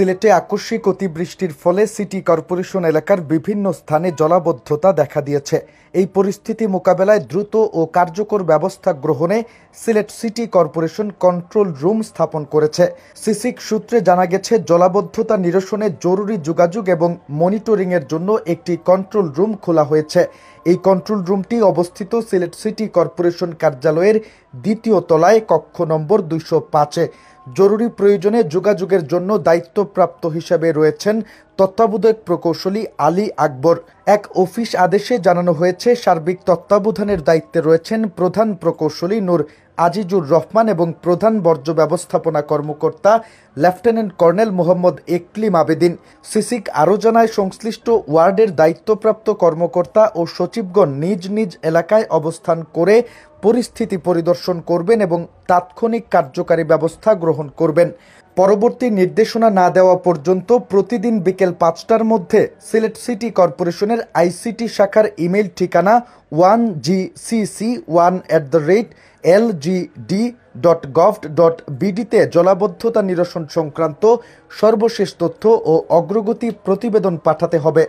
সিলেটে আকস্মিক অতিবৃষ্টির ফলে সিটি কর্পোরেশন এলাকার বিভিন্ন স্থানে জলাবদ্ধতা দেখা দিয়েছে। এই পরিস্থিতি মোকাবেলায় দ্রুত ও কার্যকর ব্যবস্থা গ্রহণে Sylhet city corporation control room স্থাপন করেছে। সিসিক সূত্রে জানা গেছে, জলাবদ্ধতা নিরসনে জরুরি যোগাযোগ এবং মনিটরিংয়ের জন্য একটি কন্ট্রোল রুম খোলা হয়েছে। এই কন্ট্রোল রুমটি অবস্থিত সিলেট সিটি কর্পোরেশন কার্যালয়ের দ্বিতীয় তলায়, কক্ষ নম্বর 205-এ। জরুরি প্রয়োজনে যোগাযোগের জন্য দায়িত্বপ্রাপ্ত হিসেবে রয়েছেন তত্ত্বাবধায়ক প্রকৌশলী আলী আকবর। এক অফিস আদেশে জানানো হয়েছে, সার্বিক তত্ত্বাবধানের দায়িত্বে রয়েছেন প্রধান প্রকৌশলী নূর আজিজুর রহমান এবং প্রধান বর্জ্য ব্যবস্থাপনা কর্মকর্তা লেফটেন্যান্ট কর্নেল মোহাম্মদ একলিম আবেদিন। সিসিক আরও জানায়, সংশ্লিষ্ট ওয়ার্ডের দায়িত্বপ্রাপ্ত কর্মকর্তা ও সচিবগণ নিজ নিজ এলাকায় অবস্থান করে পরিস্থিতি পরিদর্শন করবেন এবং তাৎক্ষণিক কার্যকারী ব্যবস্থা গ্রহণ করবেন। পরবর্তী নির্দেশনা না দেওয়া পর্যন্ত প্রতিদিন বিকেল 5টার মধ্যে সিলেট সিটি কর্পোরেশনের আইসিটি শাখার ইমেইল ঠিকানা 1gcc1@lgd.gov.bd-তে জলাবদ্ধতা নিরসন সংক্রান্ত সর্বশেষ তথ্য ও অগ্রগতি প্রতিবেদন পাঠাতে হবে।